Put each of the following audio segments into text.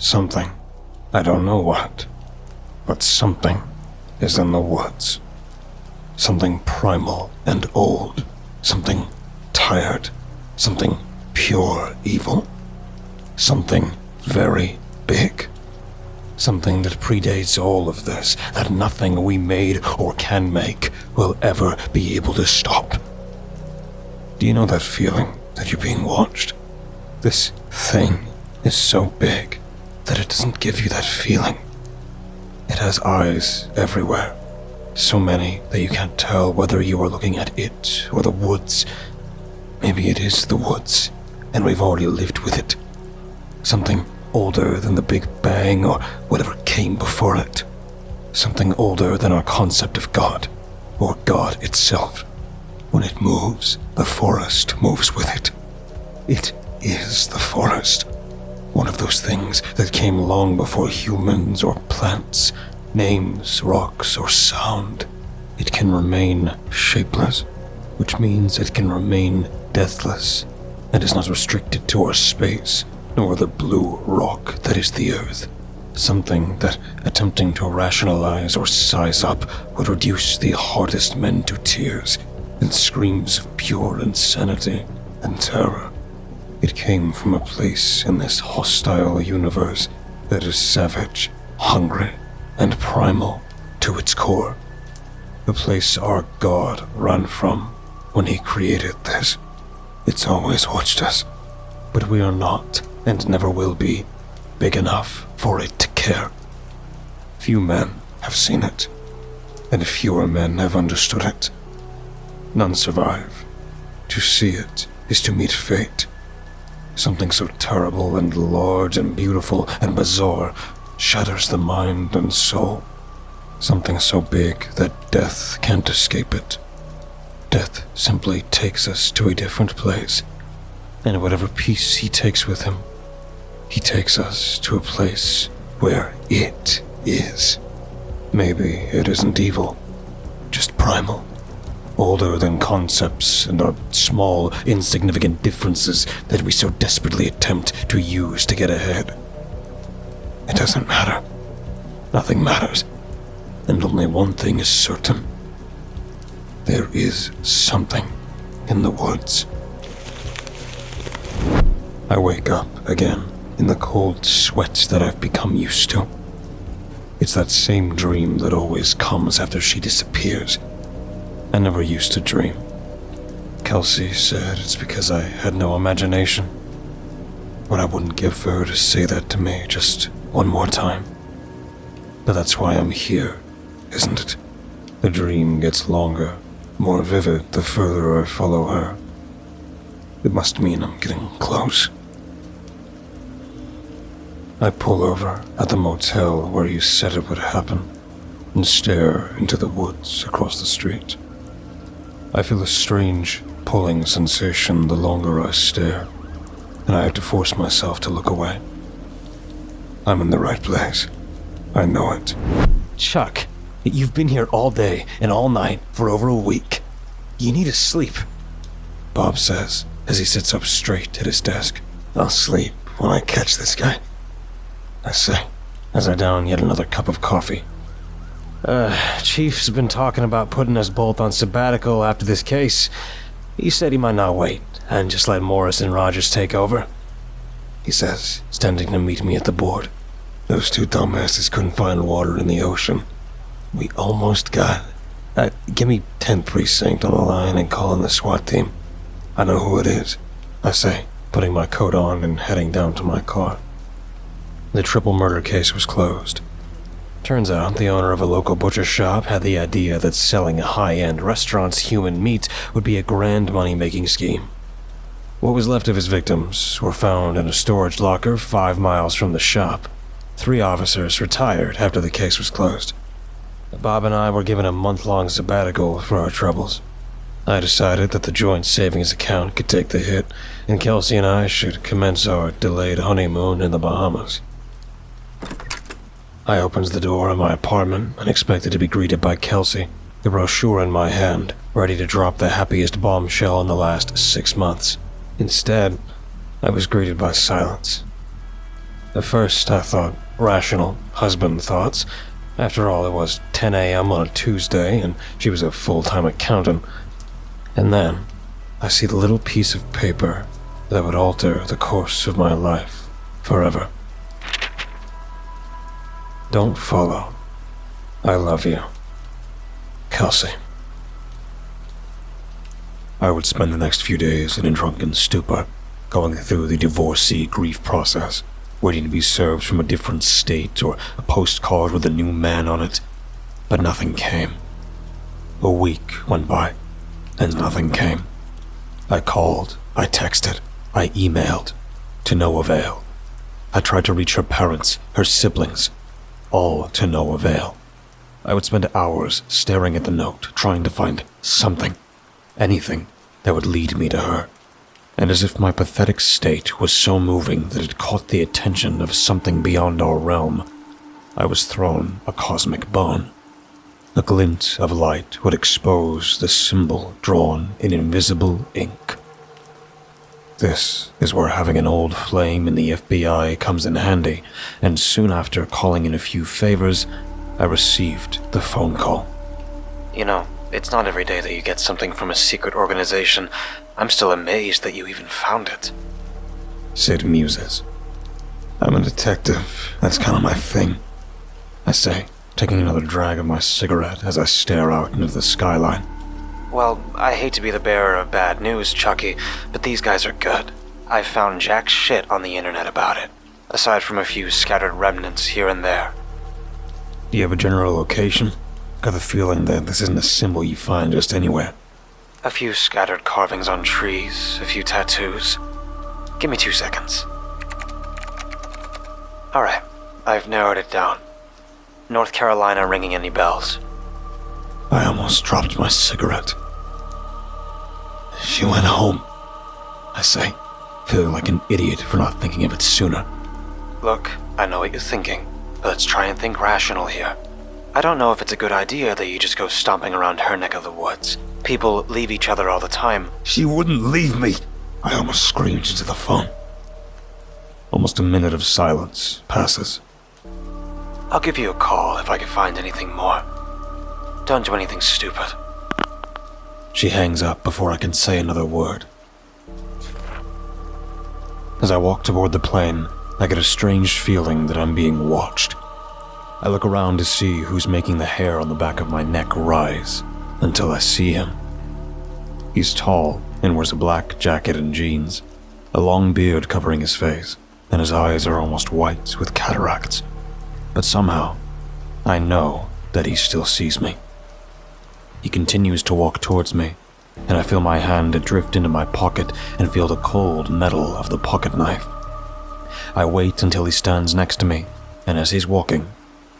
Something, I don't know what, but something is in the woods. Something primal and old, something tired, something pure evil, something very big. Something that predates all of this, that nothing we made or can make will ever be able to stop. Do you know that feeling that you're being watched? This thing is so big that it doesn't give you that feeling. It has eyes everywhere, so many that you can't tell whether you are looking at it or the woods. Maybe it is the woods, and we've already lived with it. Something older than the Big Bang or whatever came before it. Something older than our concept of God, or God itself. When it moves, the forest moves with it. It is the forest. One of those things that came long before humans or plants, names, rocks, or sound. It can remain shapeless, which means it can remain deathless, and is not restricted to our space, nor the blue rock that is the earth. Something that, attempting to rationalize or size up, would reduce the hardest men to tears and screams of pure insanity and terror. It came from a place in this hostile universe that is savage, hungry, and primal to its core. The place our God ran from when he created this. It's always watched us, but we are not, and never will be, big enough for it to care. Few men have seen it, and fewer men have understood it. None survive. To see it is to meet fate. Something so terrible and large and beautiful and bizarre shatters the mind and soul. Something so big that death can't escape it. Death simply takes us to a different place, and whatever peace he takes with him, he takes us to a place where it is. Maybe it isn't evil, just primal. Older than concepts and our small, insignificant differences that we so desperately attempt to use to get ahead. It doesn't matter. Nothing matters. And only one thing is certain. There is something in the woods. I wake up again in the cold sweats that I've become used to. It's that same dream that always comes after she disappears. I never used to dream. Kelsey said it's because I had no imagination. But I wouldn't give for her to say that to me just one more time. But that's why I'm here, isn't it? The dream gets longer, more vivid the further I follow her. It must mean I'm getting close. I pull over at the motel where you said it would happen and stare into the woods across the street. I feel a strange, pulling sensation the longer I stare, and I have to force myself to look away. I'm in the right place. I know it. Chuck, you've been here all day and all night for over a week. You need to sleep, Bob says as he sits up straight at his desk. I'll sleep when I catch this guy, I say, as I down yet another cup of coffee. Chief's been talking about putting us both on sabbatical after this case. He said he might not wait and just let Morris and Rogers take over, he says, standing to meet me at the board. Those two dumbasses couldn't find water in the ocean. We almost got it. Give me 10th Precinct on the line and call in the SWAT team. I know who it is, I say, putting my coat on and heading down to my car. The triple murder case was closed. Turns out the owner of a local butcher shop had the idea that selling high-end restaurants human meat would be a grand money-making scheme. What was left of his victims were found in a storage locker 5 miles from the shop. 3 officers retired after the case was closed. Bob and I were given a month-long sabbatical for our troubles. I decided that the joint savings account could take the hit, and Kelsey and I should commence our delayed honeymoon in the Bahamas. I opens the door of my apartment and expected to be greeted by Kelsey, the brochure in my hand, ready to drop the happiest bombshell in the last 6 months. Instead, I was greeted by silence. At first, I thought rational husband thoughts. After all, it was 10 a.m. on a Tuesday, and she was a full-time accountant. And then, I see the little piece of paper that would alter the course of my life forever. Don't follow. I love you. Kelsey. I would spend the next few days in a drunken stupor, going through the divorcee grief process, waiting to be served from a different state or a postcard with a new man on it. But nothing came. A week went by, and nothing came. I called, I texted, I emailed, to no avail. I tried to reach her parents, her siblings, all to no avail. I would spend hours staring at the note, trying to find something, anything that would lead me to her. And as if my pathetic state was so moving that it caught the attention of something beyond our realm, I was thrown a cosmic bone. A glint of light would expose the symbol drawn in invisible ink. This is where having an old flame in the FBI comes in handy, and soon after calling in a few favors, I received the phone call. You know, it's not every day that you get something from a secret organization. I'm still amazed that you even found it. Sid muses. I'm a detective. That's kind of my thing, I say, taking another drag of my cigarette as I stare out into the skyline. Well, I hate to be the bearer of bad news, Chucky, but these guys are good. I've found jack shit on the internet about it, aside from a few scattered remnants here and there. Do you have a general location? Got the feeling that this isn't a symbol you find just anywhere. A few scattered carvings on trees, a few tattoos. Give me 2 seconds. Alright, I've narrowed it down. North Carolina ringing any bells? I almost dropped my cigarette. She went home, I say, feeling like an idiot for not thinking of it sooner. Look, I know what you're thinking, but let's try and think rational here. I don't know if it's a good idea that you just go stomping around her neck of the woods. People leave each other all the time. She wouldn't leave me, I almost screamed into the phone. Almost a minute of silence passes. I'll give you a call if I can find anything more. Don't do anything stupid. She hangs up before I can say another word. As I walk toward the plane, I get a strange feeling that I'm being watched. I look around to see who's making the hair on the back of my neck rise, until I see him. He's tall and wears a black jacket and jeans, a long beard covering his face, and his eyes are almost white with cataracts. But somehow, I know that he still sees me. He continues to walk towards me, and I feel my hand drift into my pocket and feel the cold metal of the pocket knife. I wait until he stands next to me, and as he's walking,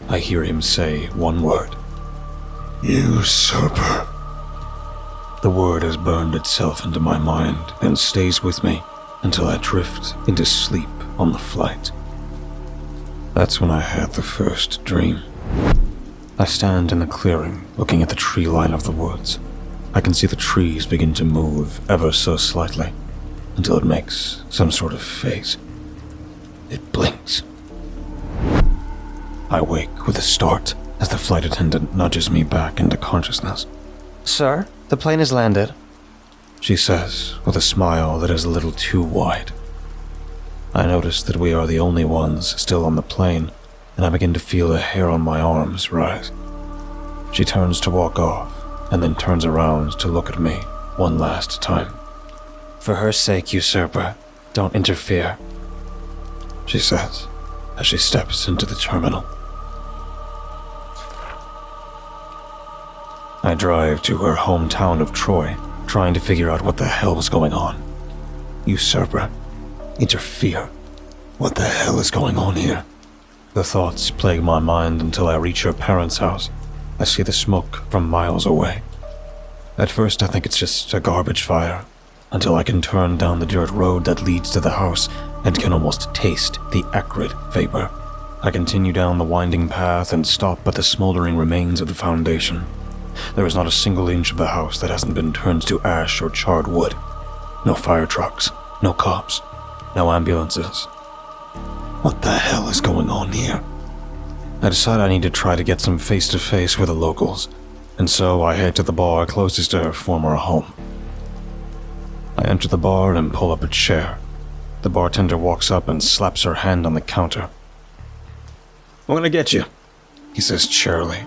I hear him say one word. Usurper. The word has burned itself into my mind and stays with me until I drift into sleep on the flight. That's when I had the first dream. I stand in the clearing, looking at the tree line of the woods. I can see the trees begin to move ever so slightly, until it makes some sort of face. It blinks. I wake with a start as the flight attendant nudges me back into consciousness. Sir, the plane has landed, she says with a smile that is a little too wide. I notice that we are the only ones still on the plane, and I begin to feel the hair on my arms rise. She turns to walk off, and then turns around to look at me one last time. For her sake, usurper, don't interfere, she says as she steps into the terminal. I drive to her hometown of Troy, trying to figure out what the hell was going on. Usurper. Interfere. What the hell is going on here? The thoughts plague my mind until I reach her parents' house. I see the smoke from miles away. At first I think it's just a garbage fire, until I can turn down the dirt road that leads to the house and can almost taste the acrid vapor. I continue down the winding path and stop at the smoldering remains of the foundation. There is not a single inch of the house that hasn't been turned to ash or charred wood. No fire trucks, no cops, no ambulances. What the hell is going on here? I decide I need to try to get some face-to-face with the locals, and so I head to the bar closest to her former home. I enter the bar and pull up a chair. The bartender walks up and slaps her hand on the counter. "I'm gonna get you," he says cheerily.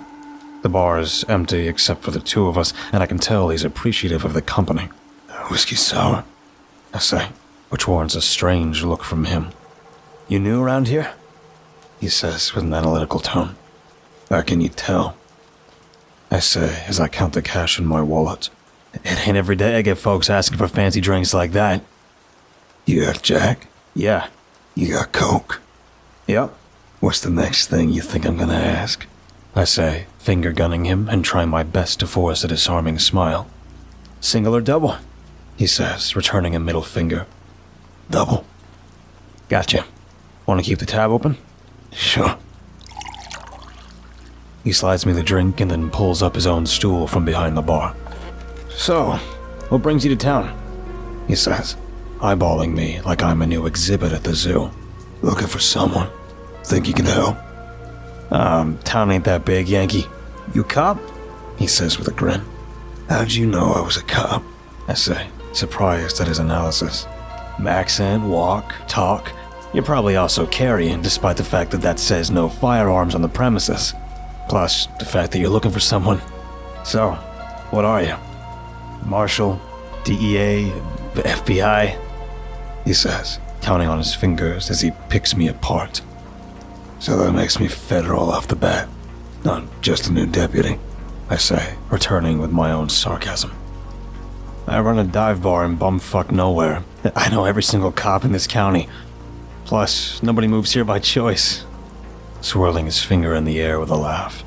The bar is empty except for the two of us, and I can tell he's appreciative of the company. "Whiskey sour?" I say, which warrants a strange look from him. "You new around here?" he says with an analytical tone. "How can you tell?" I say as I count the cash in my wallet. "It ain't every day I get folks asking for fancy drinks like that." "You got Jack?" "Yeah." "You got Coke?" "Yep." "What's the next thing you think I'm gonna ask?" I say, finger gunning him and trying my best to force a disarming smile. "Single or double?" he says, returning a middle finger. "Double." "Gotcha. Want to keep the tab open?" "Sure." He slides me the drink and then pulls up his own stool from behind the bar. "So, what brings you to town?" he says, eyeballing me like I'm a new exhibit at the zoo. "Looking for someone. Think you can help?" Town ain't that big, Yankee." "You cop?" he says with a grin. "How'd you know I was a cop?" I say, surprised at his analysis. "Accent, walk, talk. You're probably also carrying, despite the fact that says no firearms on the premises. Plus, the fact that you're looking for someone. So, what are you? Marshal? DEA? The FBI?" he says, counting on his fingers as he picks me apart. "So that makes me federal off the bat. Not just a new deputy," I say, returning with my own sarcasm. "I run a dive bar in bumfuck nowhere. I know every single cop in this county. Plus, nobody moves here by choice," swirling his finger in the air with a laugh.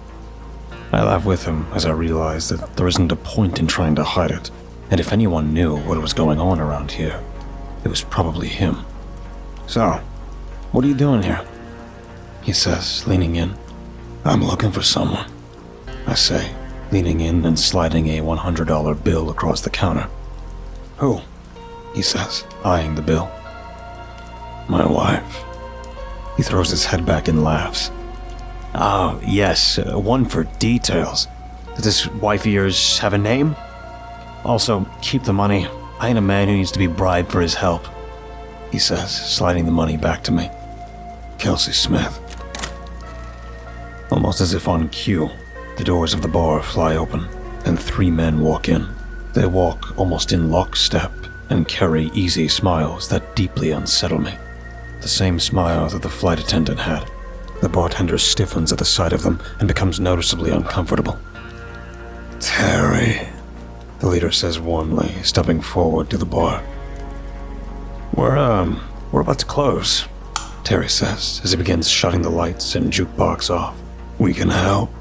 I laugh with him as I realize that there isn't a point in trying to hide it, and if anyone knew what was going on around here, it was probably him. "So, what are you doing here?" he says, leaning in. "I'm looking for someone," I say, leaning in and sliding a $100 bill across the counter. "Who?" he says, eyeing the bill. "My wife." He throws his head back and laughs. "Oh, yes, one for details. Does this wife of yours have a name? Also, keep the money. I ain't a man who needs to be bribed for his help," he says, sliding the money back to me. "Kelsey Smith." Almost as if on cue, the doors of the bar fly open, and 3 men walk in. They walk almost in lockstep and carry easy smiles that deeply unsettle me. The same smile that the flight attendant had. The bartender stiffens at the sight of them and becomes noticeably uncomfortable. "Terry," the leader says warmly, stepping forward to the bar. We're about to close," Terry says as he begins shutting the lights and jukebox off. "We can help."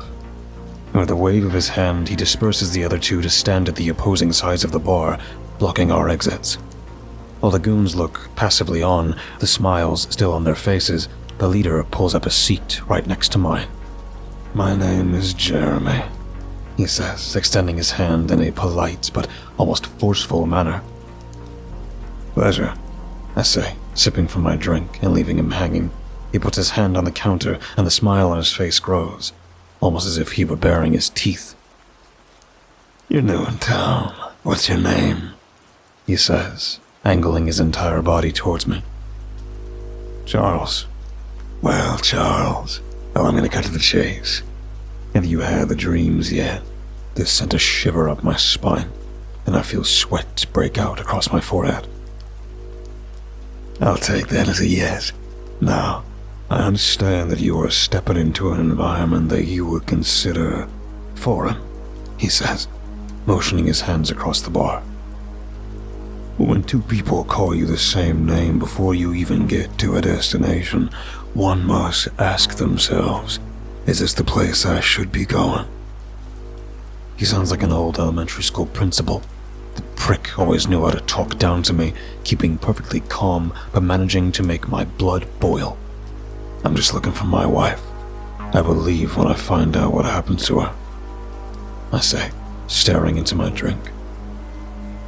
With a wave of his hand, he disperses the other 2 to stand at the opposing sides of the bar, blocking our exits. While the goons look passively on, the smiles still on their faces, the leader pulls up a seat right next to mine. "My name is Jeremy," he says, extending his hand in a polite but almost forceful manner. "Pleasure," I say, sipping from my drink and leaving him hanging. He puts his hand on the counter and the smile on his face grows, almost as if he were baring his teeth. "You're new in town. What's your name?" he says, angling his entire body towards me. "Charles." "Well, Charles, I'm gonna cut to the chase. Have you had the dreams yet?" This sent a shiver up my spine, and I feel sweat break out across my forehead. "I'll take that as a yes. Now, I understand that you are stepping into an environment that you would consider foreign," he says, motioning his hands across the bar. "When 2 people call you the same name before you even get to a destination, one must ask themselves, is this the place I should be going?" He sounds like an old elementary school principal. The prick always knew how to talk down to me, keeping perfectly calm but managing to make my blood boil. "I'm just looking for my wife. I will leave when I find out what happened to her," I say, staring into my drink.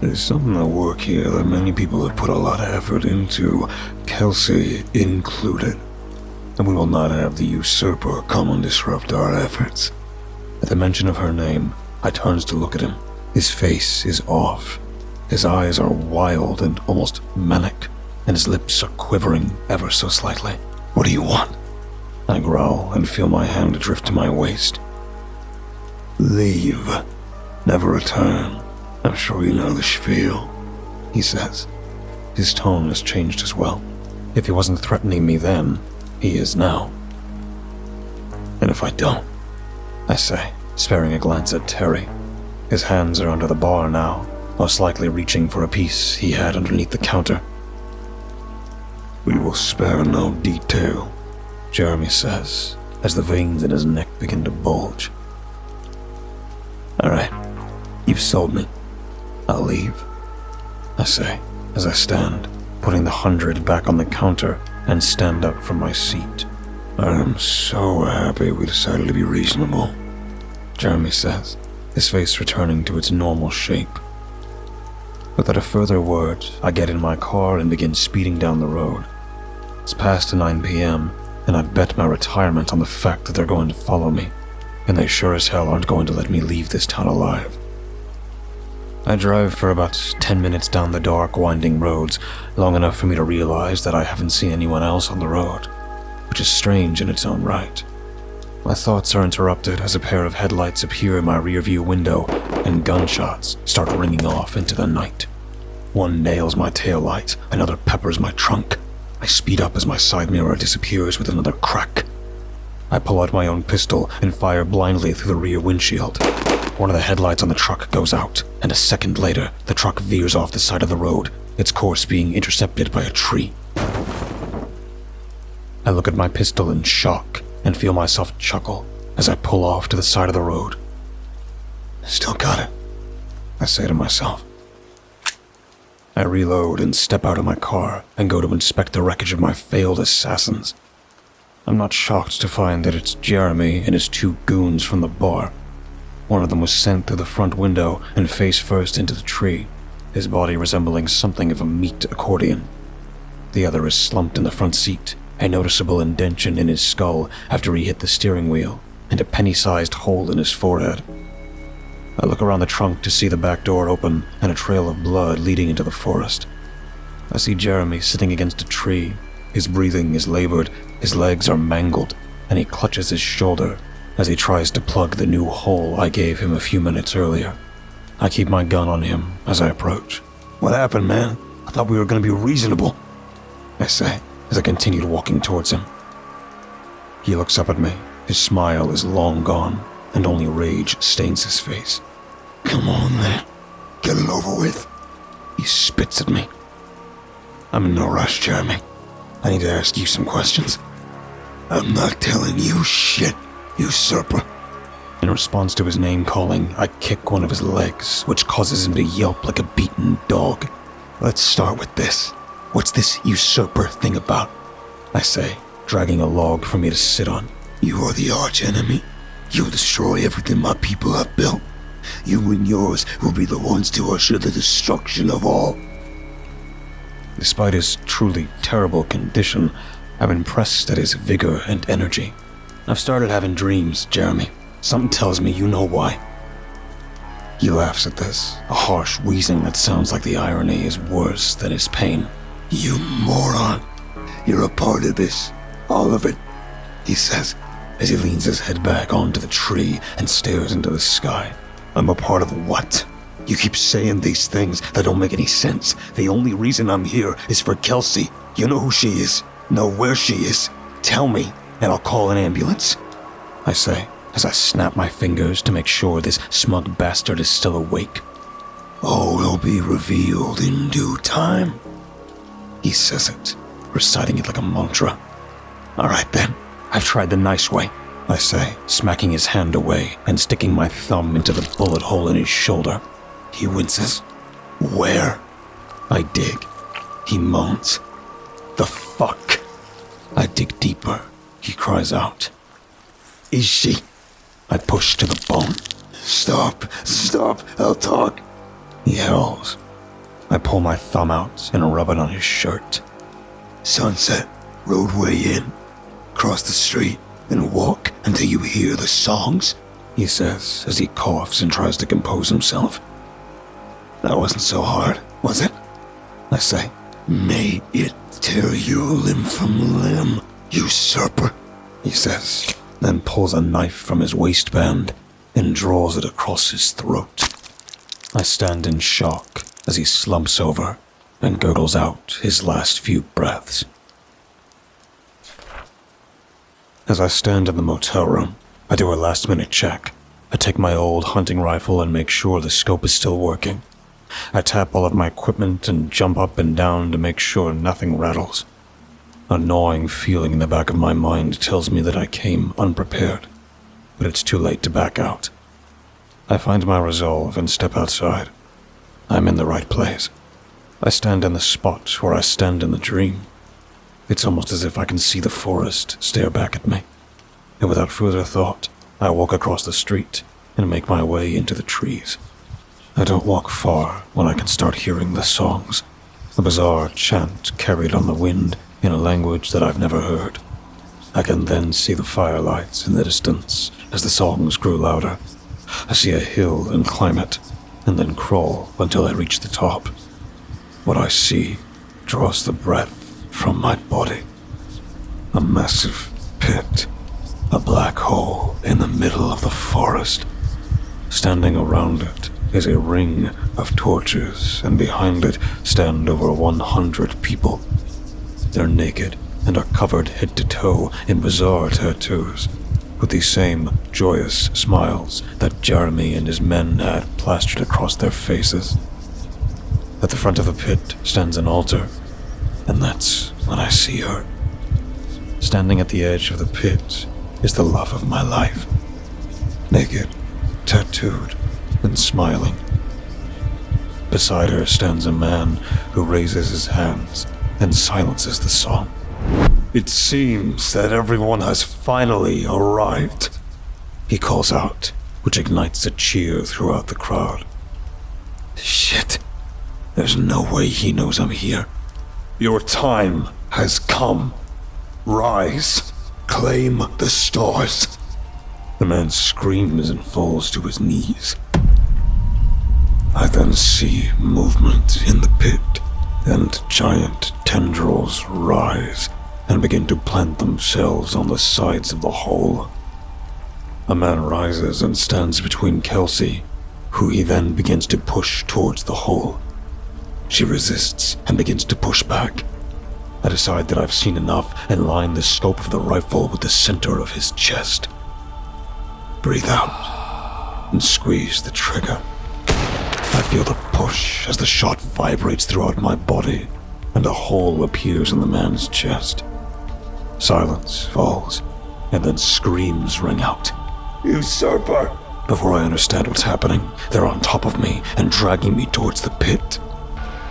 "There's something at work here that many people have put a lot of effort into, Kelsey included," and we will not have the usurper come and disrupt our efforts. At the mention of her name, I turns to look at him. His face is off. His eyes are wild and almost manic, and his lips are quivering ever so slightly. What do you want? I growl and feel my hand drift to my waist. Leave. Never return. I'm sure you know the spiel, he says. His tone has changed as well. If he wasn't threatening me then, he is now. And if I don't? I say, sparing a glance at Terry. His hands are under the bar now, most likely reaching for a piece he had underneath the counter. We will spare no detail, Jeremy says, as the veins in his neck begin to bulge. All right, you've sold me. I'll leave, I say, as I stand, putting the 100 back on the counter and stand up from my seat. I am so happy we decided to be reasonable, Jeremy says, his face returning to its normal shape. Without a further word, I get in my car and begin speeding down the road. It's past 9 p.m., and I bet my retirement on the fact that they're going to follow me, and they sure as hell aren't going to let me leave this town alive. I drive for about 10 minutes down the dark, winding roads, long enough for me to realize that I haven't seen anyone else on the road, which is strange in its own right. My thoughts are interrupted as a pair of headlights appear in my rearview window and gunshots start ringing off into the night. One nails my taillight, another peppers my trunk. I speed up as my side mirror disappears with another crack. I pull out my own pistol and fire blindly through the rear windshield. One of the headlights on the truck goes out, and a second later, the truck veers off the side of the road, its course being intercepted by a tree. I look at my pistol in shock and feel myself chuckle as I pull off to the side of the road. Still got it, I say to myself. I reload and step out of my car and go to inspect the wreckage of my failed assassins. I'm not shocked to find that it's Jeremy and his two goons from the bar. One of them was sent through the front window and face first into the tree, his body resembling something of a meat accordion. The other is slumped in the front seat, a noticeable indention in his skull after he hit the steering wheel, and a penny-sized hole in his forehead. I look around the trunk to see the back door open and a trail of blood leading into the forest. I see Jeremy sitting against a tree. His breathing is labored, his legs are mangled, and he clutches his shoulder as he tries to plug the new hole I gave him a few minutes earlier. I keep my gun on him as I approach. What happened, man? I thought we were going to be reasonable, I say as I continued walking towards him. He looks up at me. His smile is long gone, and only rage stains his face. Come on, then. Get it over with. He spits at me. I'm in no rush, Jeremy. I need to ask you some questions. I'm not telling you shit, usurper. In response to his name-calling, I kick one of his legs, which causes him to yelp like a beaten dog. Let's start with this. What's this usurper thing about? I say, dragging a log for me to sit on. You are the arch-enemy. You'll destroy everything my people have built. You and yours will be the ones to usher the destruction of all. Despite his truly terrible condition, I'm impressed at his vigor and energy. I've started having dreams, Jeremy. Something tells me you know why. He laughs at this, a harsh wheezing that sounds like the irony is worse than his pain. You moron. You're a part of this. All of it, he says, as he leans his head back onto the tree and stares into the sky. I'm a part of what? You keep saying these things that don't make any sense. The only reason I'm here is for Kelsey. You know who she is. Know where she is. Tell me, and I'll call an ambulance. I say, as I snap my fingers to make sure this smug bastard is still awake. All will be revealed in due time. He says it, reciting it like a mantra. All right then, I've tried the nice way, I say, smacking his hand away and sticking my thumb into the bullet hole in his shoulder. He winces. Where? I dig. He moans. The fuck? I dig deeper. He cries out. Is she? I push to the bone. Stop, I'll talk. He howls. I pull my thumb out and rub it on his shirt. Sunset, roadway in. across the street and walk until you hear the songs," he says as he coughs and tries to compose himself. "That wasn't so hard, was it?" I say. "May it tear you limb from limb, usurper," he says, then pulls a knife from his waistband and draws it across his throat. I stand in shock as he slumps over and gurgles out his last few breaths. As I stand in the motel room, I do a last-minute check. I take my old hunting rifle and make sure the scope is still working. I tap all of my equipment and jump up and down to make sure nothing rattles. A gnawing feeling in the back of my mind tells me that I came unprepared, but it's too late to back out. I find my resolve and step outside. I'm in the right place. I stand in the spot where I stand in the dream. It's almost as if I can see the forest stare back at me. And without further thought, I walk across the street and make my way into the trees. I don't walk far when I can start hearing the songs, a bizarre chant carried on the wind in a language that I've never heard. I can then see the firelights in the distance as the songs grew louder. I see a hill and climb it, and then crawl until I reach the top. What I see draws the breath from my body. A massive pit, a black hole in the middle of the forest. Standing around it is a ring of torches, and behind it stand over 100 people. They're naked and are covered head to toe in bizarre tattoos, with the same joyous smiles that Jeremy and his men had plastered across their faces. At the front of the pit stands an altar, and that's when I see her. Standing at the edge of the pit is the love of my life. Naked, tattooed, and smiling. Beside her stands a man who raises his hands and silences the song. "It seems that everyone has finally arrived," he calls out, which ignites a cheer throughout the crowd. Shit, there's no way he knows I'm here. "Your time has come. Rise, claim the stars." The man screams and falls to his knees. I then see movement in the pit, and giant tendrils rise and begin to plant themselves on the sides of the hole. A man rises and stands between Kelsey, who he then begins to push towards the hole. She resists and begins to push back. I decide that I've seen enough and line the scope of the rifle with the center of his chest. Breathe out and squeeze the trigger. I feel the push as the shot vibrates throughout my body, and a hole appears in the man's chest. Silence falls, and then screams ring out. "Usurper!" Before I understand what's happening, they're on top of me and dragging me towards the pit.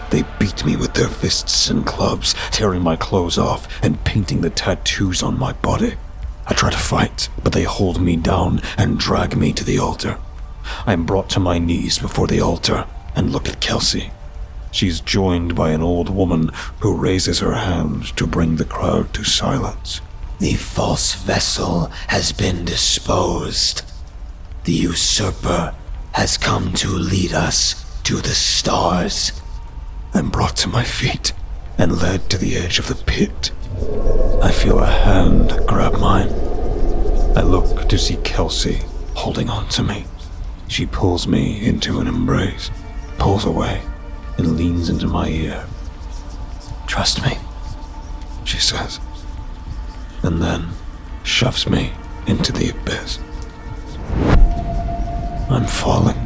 They beat me with their fists and clubs, tearing my clothes off and painting the tattoos on my body. I try to fight, but they hold me down and drag me to the altar. I am brought to my knees before the altar and look at Kelsey. She's joined by an old woman who raises her hand to bring the crowd to silence. "The false vessel has been disposed. The usurper has come to lead us to the stars." I'm brought to my feet and led to the edge of the pit. I feel a hand grab mine. I look to see Kelsey holding on to me. She pulls me into an embrace, pulls away, and leans into my ear. "Trust me," she says, and then shoves me into the abyss. I'm falling.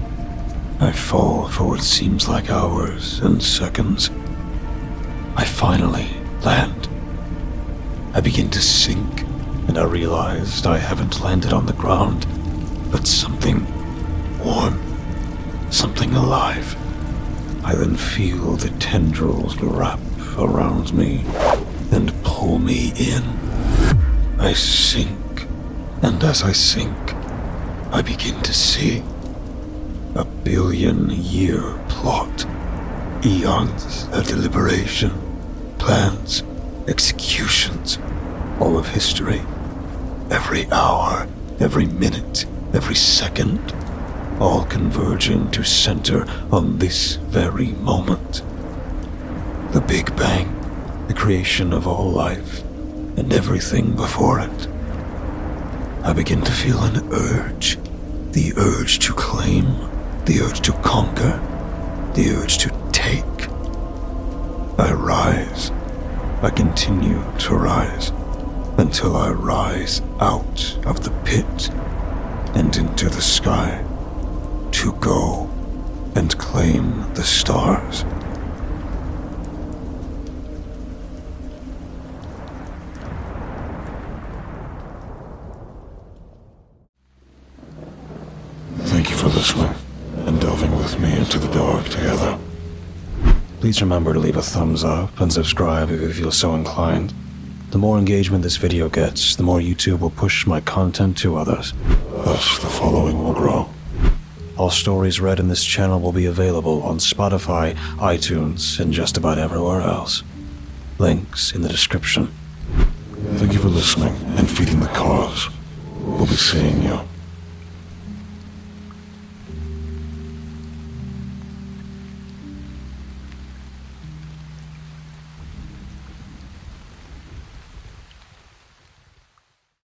I fall for what seems like hours and seconds. I finally land. I begin to sink, and I realized I haven't landed on the ground, but something warm, something alive. I then feel the tendrils wrap around me and pull me in. I sink, and as I sink, I begin to see a billion-year plot. Eons of deliberation, plans, executions, all of history. Every hour, every minute, every second, all converging to center on this very moment. The Big Bang, the creation of all life, and everything before it. I begin to feel an urge, the urge to claim, the urge to conquer, the urge to take. I rise. I continue to rise until I rise out of the pit and into the sky to go and claim the stars. Thank you for listening and delving with me into the dark together. Please remember to leave a thumbs up and subscribe if you feel so inclined. The more engagement this video gets, the more YouTube will push my content to others. Thus, the following will grow. All stories read in this channel will be available on Spotify, iTunes, and just about everywhere else. Links in the description. Thank you for listening and feeding the cause. We'll be seeing you